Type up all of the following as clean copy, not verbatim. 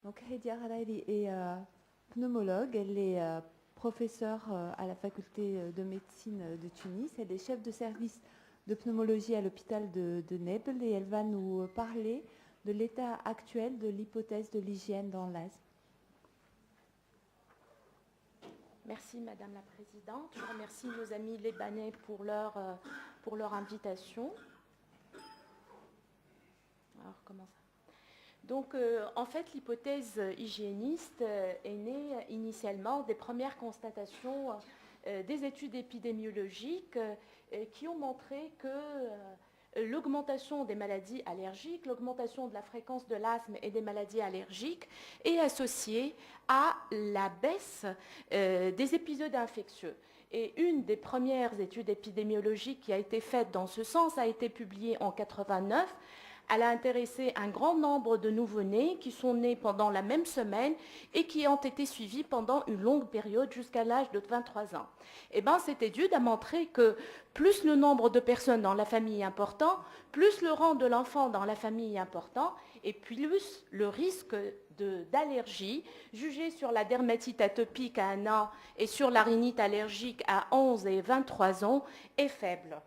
Donc Heidi Haralairi est pneumologue, elle est professeure à la faculté de médecine de Tunis, elle est chef de service de pneumologie à l'hôpital de Naples et elle va nous parler de l'état actuel de l'hypothèse de l'hygiène dans l'asthme. Merci Madame la Présidente. Je remercie nos amis libanais pour leur invitation. Alors, comment ça ? Donc, en fait, l'hypothèse hygiéniste est née initialement des premières constatations des études épidémiologiques qui ont montré que l'augmentation des maladies allergiques, l'augmentation de la fréquence de l'asthme et des maladies allergiques est associée à la baisse des épisodes infectieux. Et une des premières études épidémiologiques qui a été faite dans ce sens a été publiée en 1989. Elle a intéressé un grand nombre de nouveau-nés qui sont nés pendant la même semaine et qui ont été suivis pendant une longue période jusqu'à l'âge de 23 ans. Et bien, cette étude a montré que plus le nombre de personnes dans la famille est important, plus le rang de l'enfant dans la famille est important, et plus le risque d'allergie, jugé sur la dermatite atopique à 1 an et sur la rhinite allergique à 11 et 23 ans, est faible.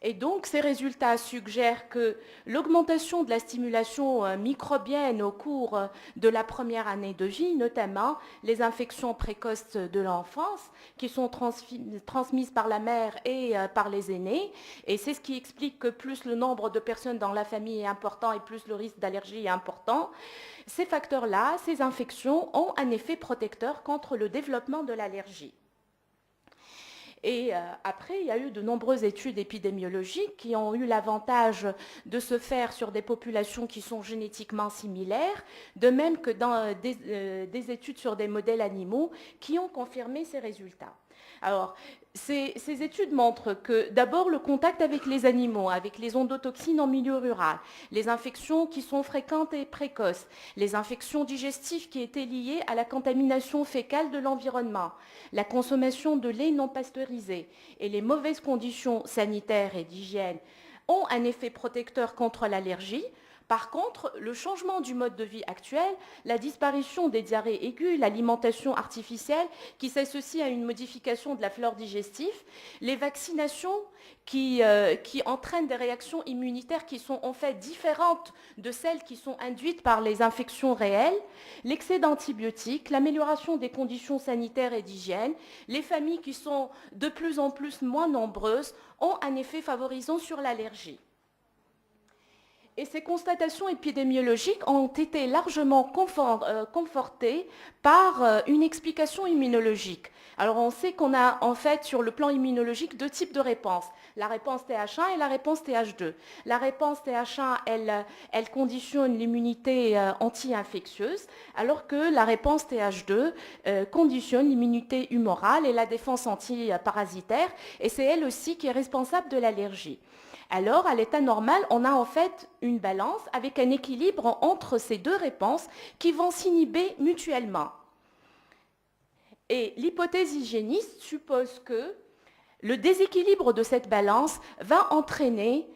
Et donc, ces résultats suggèrent que l'augmentation de la stimulation microbienne au cours de la première année de vie, notamment les infections précoces de l'enfance, qui sont transmises par la mère et par les aînés, et c'est ce qui explique que plus le nombre de personnes dans la famille est important et plus le risque d'allergie est important. Ces facteurs-là, ces infections, ont un effet protecteur contre le développement de l'allergie. Et après, il y a eu de nombreuses études épidémiologiques qui ont eu l'avantage de se faire sur des populations qui sont génétiquement similaires, de même que dans des études sur des modèles animaux qui ont confirmé ces résultats. Alors, ces études montrent que d'abord le contact avec les animaux, avec les endotoxines en milieu rural, les infections qui sont fréquentes et précoces, les infections digestives qui étaient liées à la contamination fécale de l'environnement, la consommation de lait non pasteurisé et les mauvaises conditions sanitaires et d'hygiène ont un effet protecteur contre l'allergie. Par contre, le changement du mode de vie actuel, la disparition des diarrhées aiguës, l'alimentation artificielle qui s'associe à une modification de la flore digestive, les vaccinations qui entraînent des réactions immunitaires qui sont en fait différentes de celles qui sont induites par les infections réelles, l'excès d'antibiotiques, l'amélioration des conditions sanitaires et d'hygiène, les familles qui sont de plus en plus moins nombreuses ont un effet favorisant sur l'allergie. Et ces constatations épidémiologiques ont été largement confortées par une explication immunologique. Alors on sait qu'on a en fait sur le plan immunologique 2 types de réponses, la réponse TH1 et la réponse TH2. La réponse TH1, elle conditionne l'immunité anti-infectieuse, alors que la réponse TH2 conditionne l'immunité humorale et la défense anti-parasitaire, et c'est elle aussi qui est responsable de l'allergie. Alors, à l'état normal, on a en fait une balance avec un équilibre entre ces 2 réponses qui vont s'inhiber mutuellement. Et l'hypothèse hygiéniste suppose que le déséquilibre de cette balance va entraîner,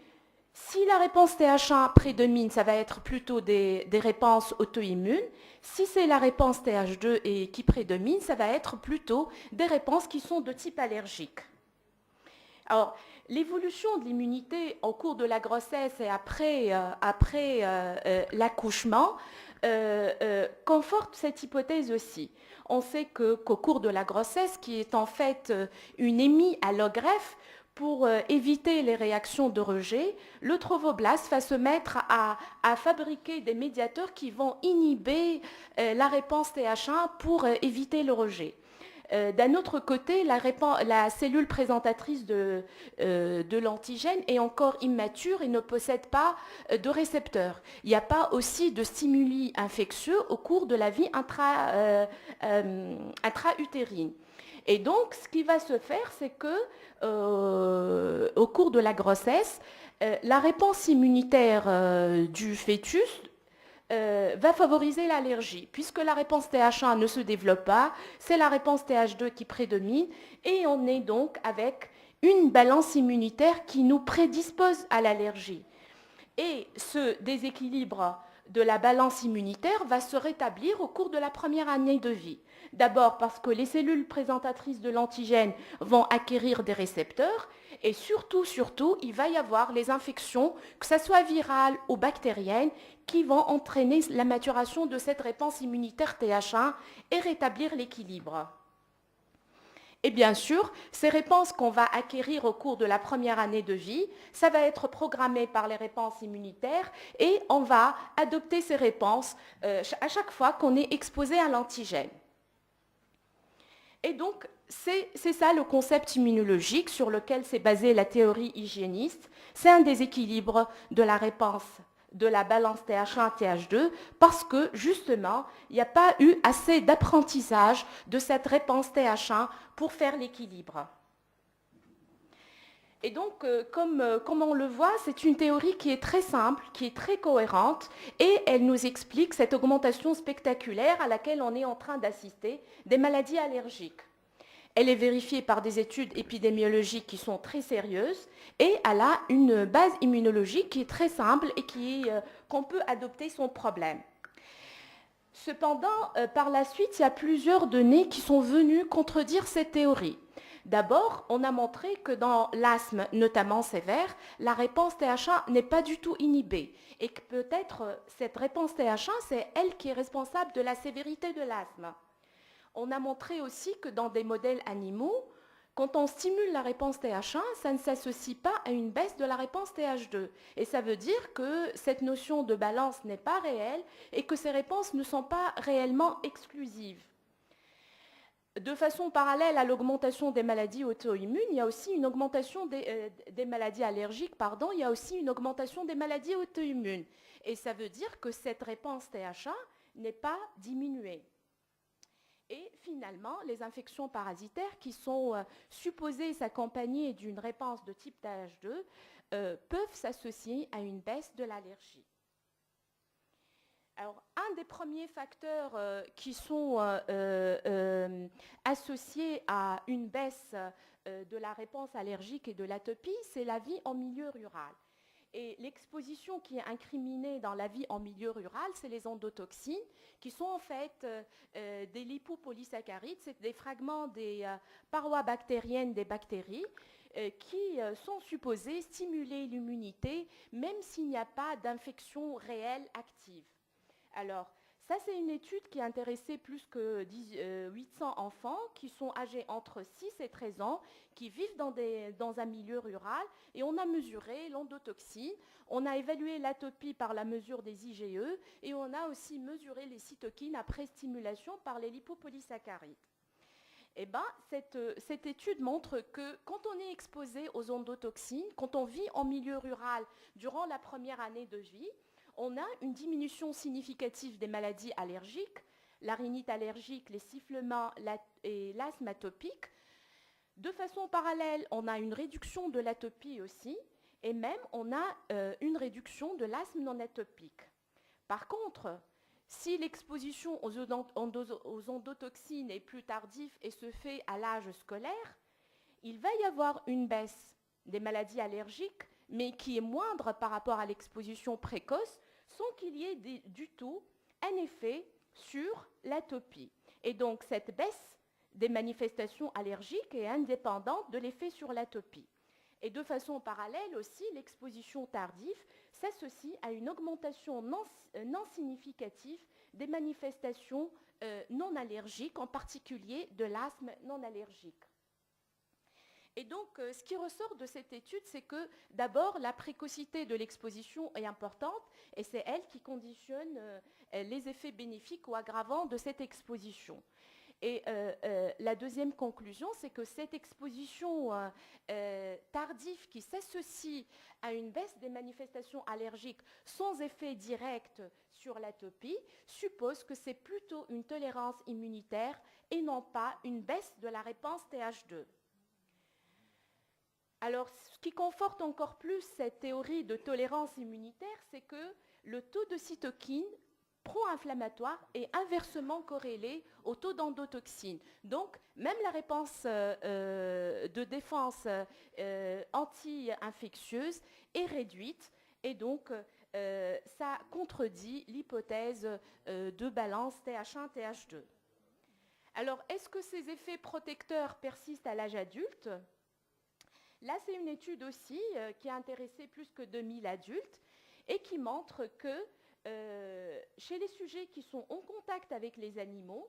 si la réponse TH1 prédomine, ça va être plutôt des réponses auto-immunes. Si c'est la réponse TH2 qui prédomine, ça va être plutôt des réponses qui sont de type allergique. Alors, l'évolution de l'immunité au cours de la grossesse et après l'accouchement conforte cette hypothèse aussi. On sait qu'au cours de la grossesse, qui est en fait une hémiallogreffe, pour éviter les réactions de rejet, le trophoblaste va se mettre à fabriquer des médiateurs qui vont inhiber la réponse TH1 pour éviter le rejet. D'un autre côté, la cellule présentatrice de l'antigène est encore immature et ne possède pas de récepteurs. Il n'y a pas aussi de stimuli infectieux au cours de la vie intra-utérine. Et donc, ce qui va se faire, c'est que au cours de la grossesse, la réponse immunitaire du fœtus va favoriser l'allergie. Puisque la réponse TH1 ne se développe pas, c'est la réponse TH2 qui prédomine et on est donc avec une balance immunitaire qui nous prédispose à l'allergie. Et ce déséquilibre de la balance immunitaire va se rétablir au cours de la première année de vie. D'abord parce que les cellules présentatrices de l'antigène vont acquérir des récepteurs et surtout, il va y avoir les infections, que ce soit virales ou bactériennes, qui vont entraîner la maturation de cette réponse immunitaire TH1 et rétablir l'équilibre. Et bien sûr, ces réponses qu'on va acquérir au cours de la première année de vie, ça va être programmé par les réponses immunitaires et on va adopter ces réponses à chaque fois qu'on est exposé à l'antigène. Et donc, c'est ça le concept immunologique sur lequel s'est basée la théorie hygiéniste. C'est un déséquilibre de la réponse de la balance TH1-TH2 parce que justement, il n'y a pas eu assez d'apprentissage de cette réponse TH1 pour faire l'équilibre. Et donc, comme on le voit, c'est une théorie qui est très simple, qui est très cohérente, et elle nous explique cette augmentation spectaculaire à laquelle on est en train d'assister des maladies allergiques. Elle est vérifiée par des études épidémiologiques qui sont très sérieuses, et elle a une base immunologique qui est très simple et qu'on peut adopter son problème. Cependant, par la suite, il y a plusieurs données qui sont venues contredire cette théorie. D'abord, on a montré que dans l'asthme, notamment sévère, la réponse TH1 n'est pas du tout inhibée et que peut-être cette réponse TH1, c'est elle qui est responsable de la sévérité de l'asthme. On a montré aussi que dans des modèles animaux, quand on stimule la réponse TH1, ça ne s'associe pas à une baisse de la réponse TH2. Et ça veut dire que cette notion de balance n'est pas réelle et que ces réponses ne sont pas réellement exclusives. De façon parallèle à l'augmentation des maladies auto-immunes, il y a aussi une augmentation des maladies allergiques, il y a aussi une augmentation des maladies auto-immunes. Et ça veut dire que cette réponse TH1 n'est pas diminuée. Et finalement, les infections parasitaires qui sont supposées s'accompagner d'une réponse de type TH2 peuvent s'associer à une baisse de l'allergie. Alors, un des premiers facteurs qui sont associés à une baisse de la réponse allergique et de l'atopie, c'est la vie en milieu rural. Et l'exposition qui est incriminée dans la vie en milieu rural, c'est les endotoxines, qui sont en fait des lipopolysaccharides, c'est des fragments des parois bactériennes des bactéries qui sont supposés stimuler l'immunité, même s'il n'y a pas d'infection réelle active. Alors, ça, c'est une étude qui a intéressé plus que 800 enfants qui sont âgés entre 6 et 13 ans, qui vivent dans un milieu rural, et on a mesuré l'endotoxine, on a évalué l'atopie par la mesure des IgE, et on a aussi mesuré les cytokines après stimulation par les lipopolysaccharides. Eh bien, cette étude montre que quand on est exposé aux endotoxines, quand on vit en milieu rural durant la première année de vie, on a une diminution significative des maladies allergiques, la rhinite allergique, les sifflements et l'asthme atopique. De façon parallèle, on a une réduction de l'atopie aussi, et même on a une réduction de l'asthme non atopique. Par contre, si l'exposition aux endotoxines est plus tardive et se fait à l'âge scolaire, il va y avoir une baisse des maladies allergiques, mais qui est moindre par rapport à l'exposition précoce, sans qu'il y ait du tout un effet sur l'atopie. Et donc, cette baisse des manifestations allergiques est indépendante de l'effet sur l'atopie. Et de façon parallèle aussi, l'exposition tardive s'associe à une augmentation non significative des manifestations non allergiques, en particulier de l'asthme non allergique. Et donc, ce qui ressort de cette étude, c'est que d'abord, la précocité de l'exposition est importante et c'est elle qui conditionne les effets bénéfiques ou aggravants de cette exposition. Et la deuxième conclusion, c'est que cette exposition tardive qui s'associe à une baisse des manifestations allergiques sans effet direct sur l'atopie suppose que c'est plutôt une tolérance immunitaire et non pas une baisse de la réponse TH2. Alors, ce qui conforte encore plus cette théorie de tolérance immunitaire, c'est que le taux de cytokine pro-inflammatoire est inversement corrélé au taux d'endotoxine. Donc, même la réponse de défense anti-infectieuse est réduite et donc ça contredit l'hypothèse de balance TH1, TH2. Alors, est-ce que ces effets protecteurs persistent à l'âge adulte? Là, c'est une étude aussi qui a intéressé plus que 2000 adultes et qui montre que chez les sujets qui sont en contact avec les animaux,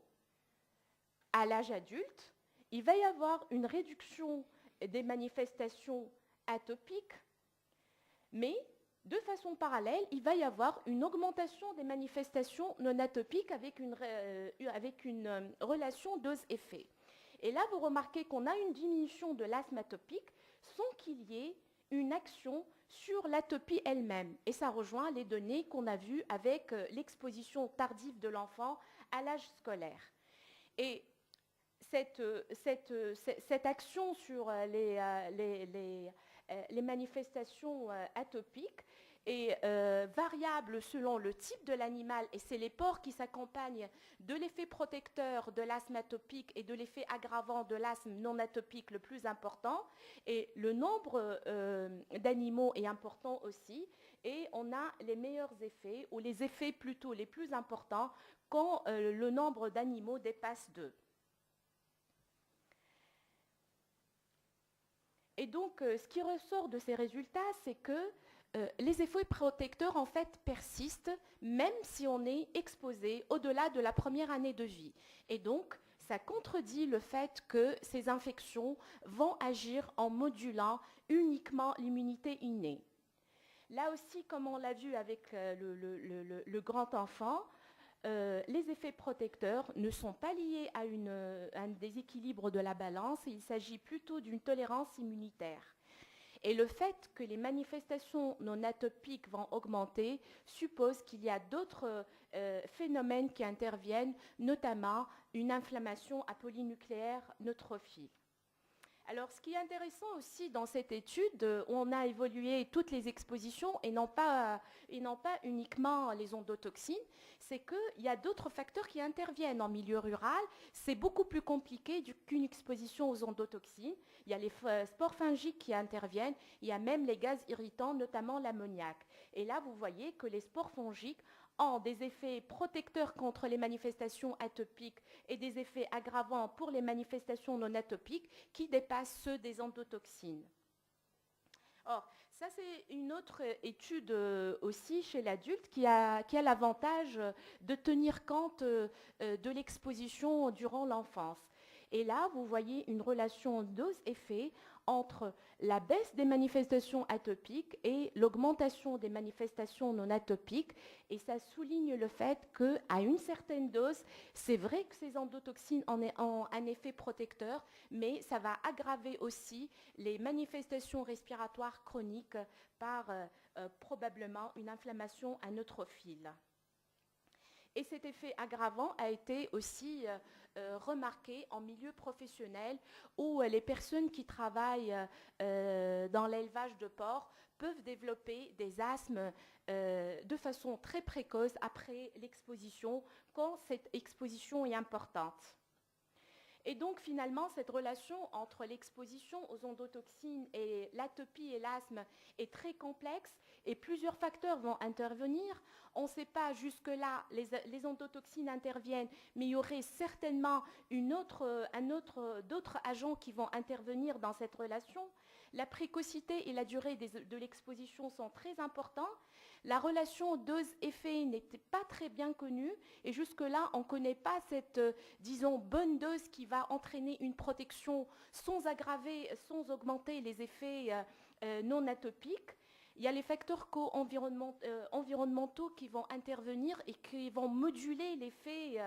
à l'âge adulte, il va y avoir une réduction des manifestations atopiques, mais de façon parallèle, il va y avoir une augmentation des manifestations non atopiques avec une relation dose-effet. Et là, vous remarquez qu'on a une diminution de l'asthme atopique sans qu'il y ait une action sur l'atopie elle-même. Et ça rejoint les données qu'on a vues avec l'exposition tardive de l'enfant à l'âge scolaire. Et cette action sur les manifestations atopiques est variable selon le type de l'animal, et c'est les porcs qui s'accompagnent de l'effet protecteur de l'asthme atopique et de l'effet aggravant de l'asthme non atopique le plus important, et le nombre d'animaux est important aussi, et on a les meilleurs effets, ou les effets plutôt les plus importants, quand le nombre d'animaux dépasse 2. Et donc, ce qui ressort de ces résultats, c'est que les effets protecteurs, en fait, persistent, même si on est exposé au-delà de la première année de vie. Et donc, ça contredit le fait que ces infections vont agir en modulant uniquement l'immunité innée. Là aussi, comme on l'a vu avec le grand enfant, les effets protecteurs ne sont pas liés à un déséquilibre de la balance, il s'agit plutôt d'une tolérance immunitaire. Et le fait que les manifestations non atopiques vont augmenter suppose qu'il y a d'autres phénomènes qui interviennent, notamment une inflammation à polynucléaire neutrophile. Alors, ce qui est intéressant aussi dans cette étude, où on a évalué toutes les expositions et non pas uniquement les endotoxines, c'est qu'il y a d'autres facteurs qui interviennent en milieu rural. C'est beaucoup plus compliqué qu'une exposition aux endotoxines. Il y a les spores fungiques qui interviennent, il y a même les gaz irritants, notamment l'ammoniac. Et là, vous voyez que les spores fongiques ont des effets protecteurs contre les manifestations atopiques et des effets aggravants pour les manifestations non atopiques qui dépassent ceux des endotoxines. Or, ça c'est une autre étude aussi chez l'adulte qui a l'avantage de tenir compte de l'exposition durant l'enfance. Et là, vous voyez une relation dose-effet entre la baisse des manifestations atopiques et l'augmentation des manifestations non atopiques. Et ça souligne le fait qu'à une certaine dose, c'est vrai que ces endotoxines ont un effet protecteur, mais ça va aggraver aussi les manifestations respiratoires chroniques par probablement une inflammation à neutrophile. Et cet effet aggravant a été aussi remarqué en milieu professionnel où les personnes qui travaillent dans l'élevage de porcs peuvent développer des asthmes de façon très précoce après l'exposition, quand cette exposition est importante. Et donc finalement, cette relation entre l'exposition aux endotoxines et l'atopie et l'asthme est très complexe et plusieurs facteurs vont intervenir. On ne sait pas jusque-là, les endotoxines interviennent, mais il y aurait certainement d'autres agents qui vont intervenir dans cette relation. La précocité et la durée de l'exposition sont très importants. La relation dose-effet n'était pas très bien connue et jusque-là, on ne connaît pas cette, bonne dose qui va entraîner une protection sans augmenter les effets non atopiques. Il y a les facteurs environnementaux qui vont intervenir et qui vont moduler l'effet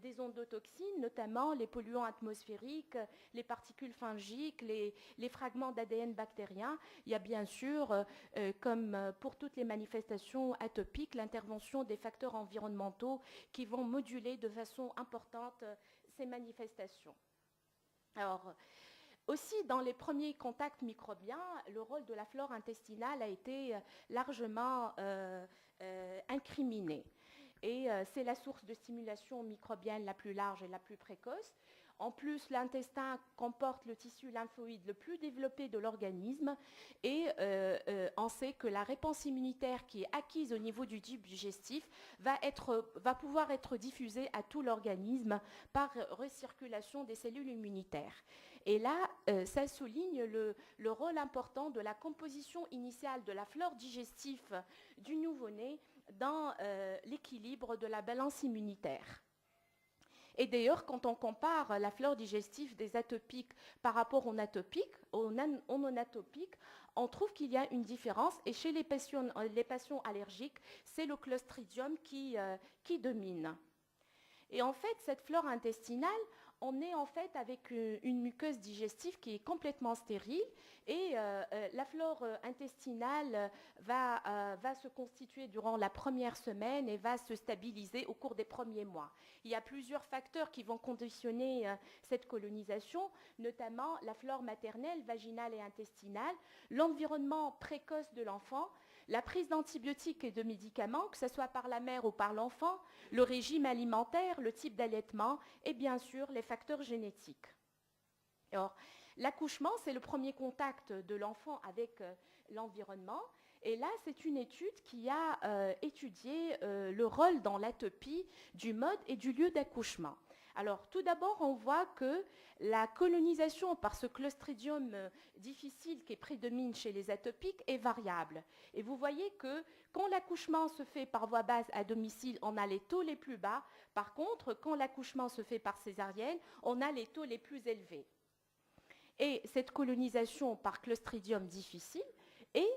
des endotoxines, notamment les polluants atmosphériques, les particules fungiques, les fragments d'ADN bactériens. Il y a bien sûr, comme pour toutes les manifestations atopiques, l'intervention des facteurs environnementaux qui vont moduler de façon importante ces manifestations. Alors, aussi, dans les premiers contacts microbiens, le rôle de la flore intestinale a été largement incriminé. Et c'est la source de stimulation microbienne la plus large et la plus précoce. En plus, l'intestin comporte le tissu lymphoïde le plus développé de l'organisme et on sait que la réponse immunitaire qui est acquise au niveau du tube digestif va pouvoir être diffusée à tout l'organisme par recirculation des cellules immunitaires. Et là, ça souligne le rôle important de la composition initiale de la flore digestive du nouveau-né dans l'équilibre de la balance immunitaire. Et d'ailleurs, quand on compare la flore digestive des atopiques par rapport aux non-atopiques, on trouve qu'il y a une différence. Et chez les patients allergiques, c'est le Clostridium qui domine. Et en fait, cette flore intestinale, on est en fait avec une muqueuse digestive qui est complètement stérile et la flore intestinale va se constituer durant la première semaine et va se stabiliser au cours des premiers mois. Il y a plusieurs facteurs qui vont conditionner cette colonisation, notamment la flore maternelle, vaginale et intestinale, l'environnement précoce de l'enfant, la prise d'antibiotiques et de médicaments, que ce soit par la mère ou par l'enfant, le régime alimentaire, le type d'allaitement et bien sûr les facteurs génétiques. Alors, l'accouchement, c'est le premier contact de l'enfant avec l'environnement. Et là, c'est une étude qui a étudié le rôle dans l'atopie du mode et du lieu d'accouchement. Alors, tout d'abord, on voit que la colonisation par ce Clostridium difficile qui prédomine chez les atopiques est variable. Et vous voyez que quand l'accouchement se fait par voie basse à domicile, on a les taux les plus bas. Par contre, quand l'accouchement se fait par césarienne, on a les taux les plus élevés. Et cette colonisation par Clostridium difficile est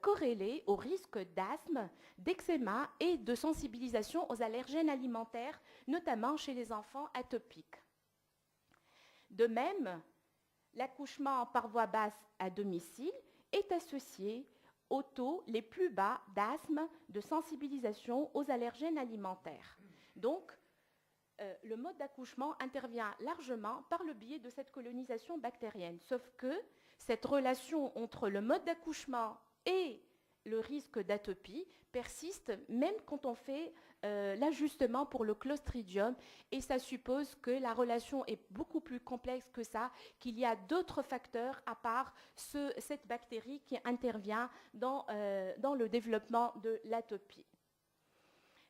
corrélée au risque d'asthme, d'eczéma et de sensibilisation aux allergènes alimentaires, notamment chez les enfants atopiques. De même, l'accouchement par voie basse à domicile est associé aux taux les plus bas d'asthme, de sensibilisation aux allergènes alimentaires. Donc, le mode d'accouchement intervient largement par le biais de cette colonisation bactérienne. Sauf que cette relation entre le mode d'accouchement et le risque d'atopie persiste même quand on fait l'ajustement pour le Clostridium et ça suppose que la relation est beaucoup plus complexe que ça, qu'il y a d'autres facteurs à part cette bactérie qui intervient dans le développement de l'atopie.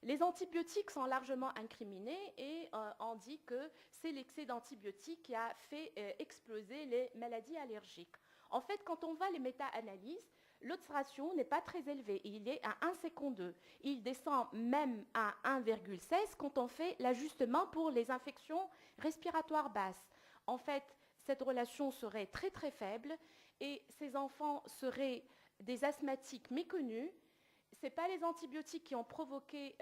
Les antibiotiques sont largement incriminés et on dit que c'est l'excès d'antibiotiques qui a fait exploser les maladies allergiques. En fait, quand on voit les méta-analyses, l'odds ratio n'est pas très élevé, il est à 1,2. Il descend même à 1,16 quand on fait l'ajustement pour les infections respiratoires basses. En fait, cette relation serait très très faible et ces enfants seraient des asthmatiques méconnus. Ce n'est pas les antibiotiques qui ont provoqué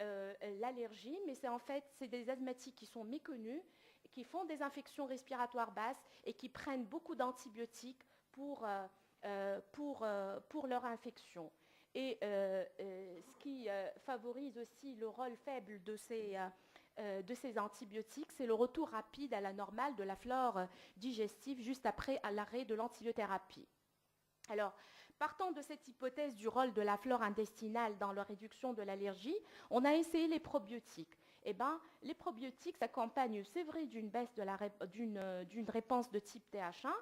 l'allergie, mais c'est des asthmatiques qui sont méconnus, qui font des infections respiratoires basses et qui prennent beaucoup d'antibiotiques pour leur infection. Et ce qui favorise aussi le rôle faible de ces antibiotiques, c'est le retour rapide à la normale de la flore digestive juste après l'arrêt de l'antibiothérapie. Alors, partant de cette hypothèse du rôle de la flore intestinale dans la réduction de l'allergie, on a essayé les probiotiques. Eh bien, les probiotiques s'accompagnent, c'est vrai, d'une baisse d'une réponse de type TH1.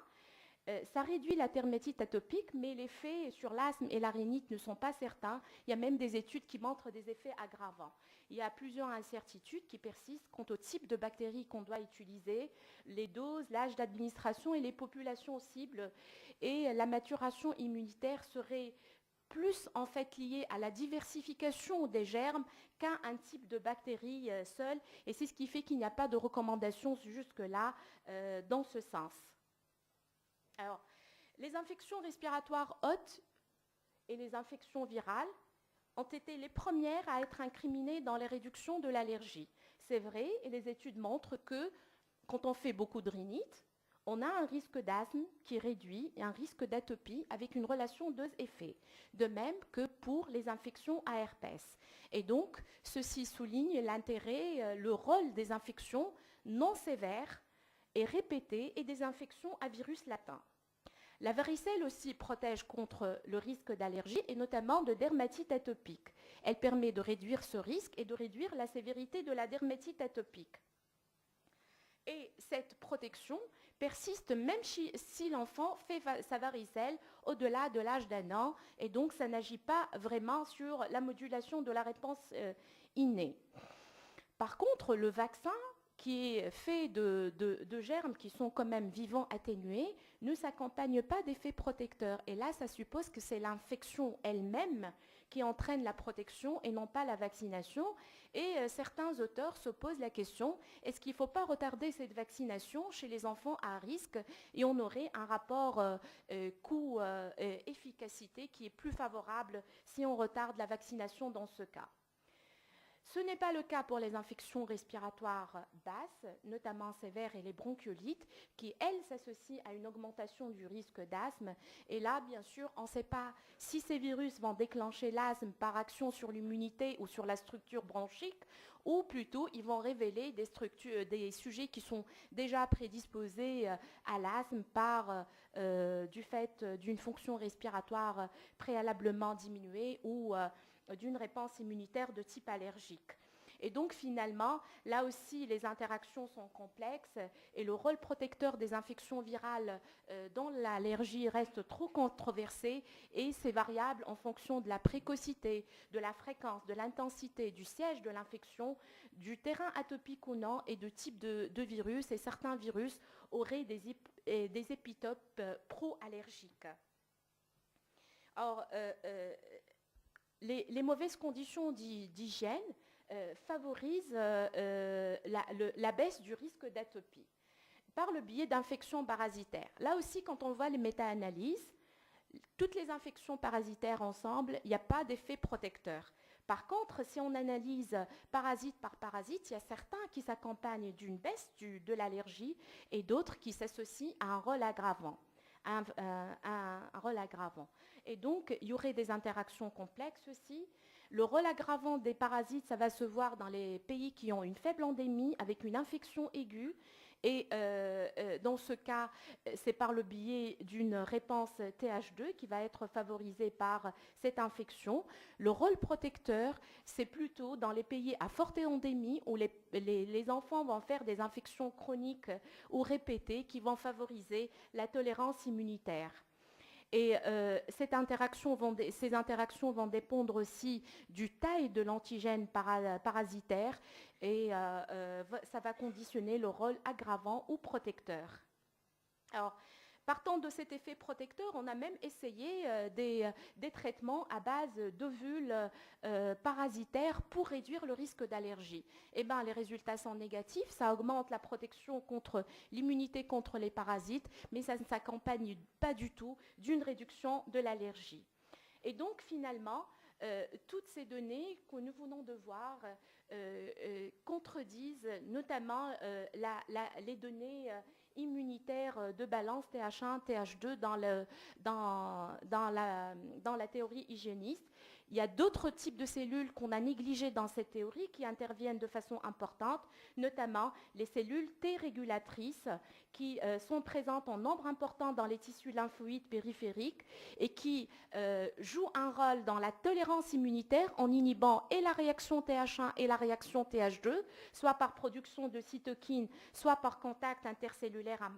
Ça réduit la dermatite atopique, mais les effets sur l'asthme et la rhinite ne sont pas certains. Il y a même des études qui montrent des effets aggravants. Il y a plusieurs incertitudes qui persistent quant au type de bactéries qu'on doit utiliser, les doses, l'âge d'administration et les populations cibles. Et la maturation immunitaire serait plus en fait liée à la diversification des germes qu'à un type de bactérie seule. Et c'est ce qui fait qu'il n'y a pas de recommandations jusque-là dans ce sens. Alors, les infections respiratoires hautes et les infections virales ont été les premières à être incriminées dans les réductions de l'allergie. C'est vrai, et les études montrent que quand on fait beaucoup de rhinite, on a un risque d'asthme qui est réduit et un risque d'atopie avec une relation dose-effet, de même que pour les infections à herpès. Et donc, ceci souligne l'intérêt, le rôle des infections non sévères et répétées et des infections à virus latent. La varicelle aussi protège contre le risque d'allergie et notamment de dermatite atopique. Elle permet de réduire ce risque et de réduire la sévérité de la dermatite atopique. Et cette protection persiste même si l'enfant fait sa varicelle au-delà de l'âge d'1 an, et donc ça n'agit pas vraiment sur la modulation de la réponse innée. Par contre, le vaccin, qui est fait de germes qui sont quand même vivants atténués, ne s'accompagne pas d'effets protecteurs. Et là, ça suppose que c'est l'infection elle-même qui entraîne la protection et non pas la vaccination. Et certains auteurs se posent la question, est-ce qu'il ne faut pas retarder cette vaccination chez les enfants à risque, et on aurait un rapport coût-efficacité qui est plus favorable si on retarde la vaccination dans ce cas. Ce n'est pas le cas pour les infections respiratoires basses, notamment sévères, et les bronchiolites, qui, elles, s'associent à une augmentation du risque d'asthme. Et là, bien sûr, on ne sait pas si ces virus vont déclencher l'asthme par action sur l'immunité ou sur la structure bronchique, ou plutôt ils vont révéler des sujets qui sont déjà prédisposés à l'asthme du fait d'une fonction respiratoire préalablement diminuée ou d'une réponse immunitaire de type allergique. Et donc finalement, là aussi, les interactions sont complexes et le rôle protecteur des infections virales dont l'allergie reste trop controversé, et c'est variable en fonction de la précocité, de la fréquence, de l'intensité, du siège de l'infection, du terrain atopique ou non et de type de virus. Et certains virus auraient des épitopes pro-allergiques. Or, les mauvaises conditions d'hygiène favorisent la baisse du risque d'atopie par le biais d'infections parasitaires. Là aussi, quand on voit les méta-analyses, toutes les infections parasitaires ensemble, il n'y a pas d'effet protecteur. Par contre, si on analyse parasite par parasite, il y a certains qui s'accompagnent d'une baisse de l'allergie et d'autres qui s'associent à un rôle aggravant. Un rôle aggravant. Et donc, il y aurait des interactions complexes aussi. Le rôle aggravant des parasites, ça va se voir dans les pays qui ont une faible endémie avec une infection aiguë. Et dans ce cas, c'est par le biais d'une réponse TH2 qui va être favorisée par cette infection. Le rôle protecteur, c'est plutôt dans les pays à forte endémie où les enfants vont faire des infections chroniques ou répétées qui vont favoriser la tolérance immunitaire. Et ces interactions vont dépendre aussi du taille de l'antigène parasitaire, et ça va conditionner le rôle aggravant ou protecteur. Alors, partant de cet effet protecteur, on a même essayé des traitements à base d'ovules parasitaires pour réduire le risque d'allergie. Eh bien, les résultats sont négatifs, ça augmente la protection contre l'immunité contre les parasites, mais ça ne s'accompagne pas du tout d'une réduction de l'allergie. Et donc, finalement, toutes ces données que nous venons de voir contredisent notamment les données immunitaires de balance TH1, TH2 dans la théorie hygiéniste. Il y a d'autres types de cellules qu'on a négligées dans cette théorie qui interviennent de façon importante, notamment les cellules T régulatrices qui sont présentes en nombre important dans les tissus lymphoïdes périphériques et qui jouent un rôle dans la tolérance immunitaire en inhibant et la réaction TH1 et la réaction TH2, soit par production de cytokines, soit par contact intercellulaire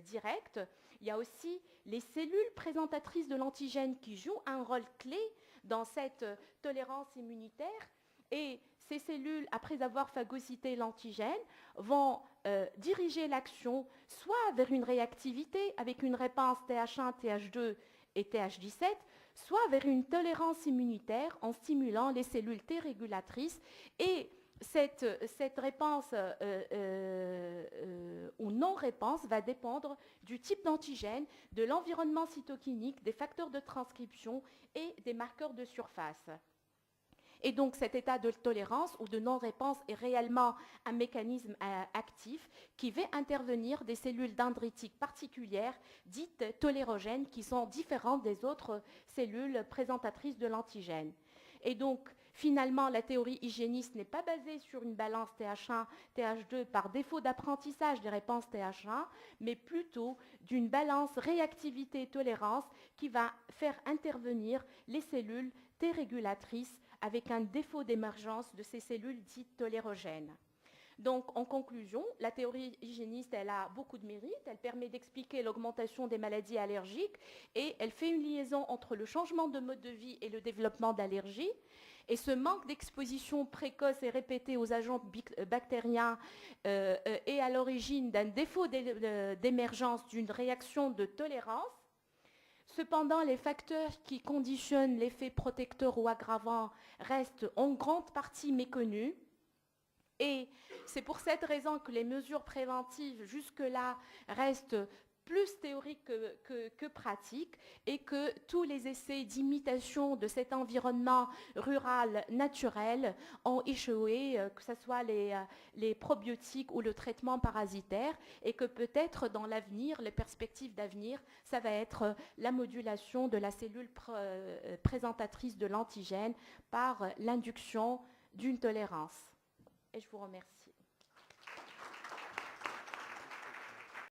direct. Il y a aussi les cellules présentatrices de l'antigène qui jouent un rôle clé dans cette tolérance immunitaire. Et ces cellules, après avoir phagocyté l'antigène, vont diriger l'action soit vers une réactivité avec une réponse TH1, TH2 et TH17, soit vers une tolérance immunitaire en stimulant les cellules T régulatrices. Et cette réponse ou non-réponse va dépendre du type d'antigène, de l'environnement cytokinique, des facteurs de transcription et des marqueurs de surface. Et donc cet état de tolérance ou de non-réponse est réellement un mécanisme actif qui fait intervenir des cellules dendritiques particulières dites tolérogènes qui sont différentes des autres cellules présentatrices de l'antigène. Et donc, finalement, la théorie hygiéniste n'est pas basée sur une balance TH1, TH2 par défaut d'apprentissage des réponses TH1, mais plutôt d'une balance réactivité-tolérance qui va faire intervenir les cellules T régulatrices avec un défaut d'émergence de ces cellules dites tolérogènes. Donc, en conclusion, la théorie hygiéniste, elle a beaucoup de mérites. Elle permet d'expliquer l'augmentation des maladies allergiques et elle fait une liaison entre le changement de mode de vie et le développement d'allergies. Et ce manque d'exposition précoce et répétée aux agents bactériens est à l'origine d'un défaut d'émergence d'une réaction de tolérance. Cependant, les facteurs qui conditionnent l'effet protecteur ou aggravant restent en grande partie méconnus. Et c'est pour cette raison que les mesures préventives jusque-là restent plus théoriques que pratiques et que tous les essais d'imitation de cet environnement rural naturel ont échoué, que ce soit les probiotiques ou le traitement parasitaire, et que peut-être dans l'avenir, les perspectives d'avenir, ça va être la modulation de la cellule présentatrice de l'antigène par l'induction d'une tolérance. Et je vous remercie.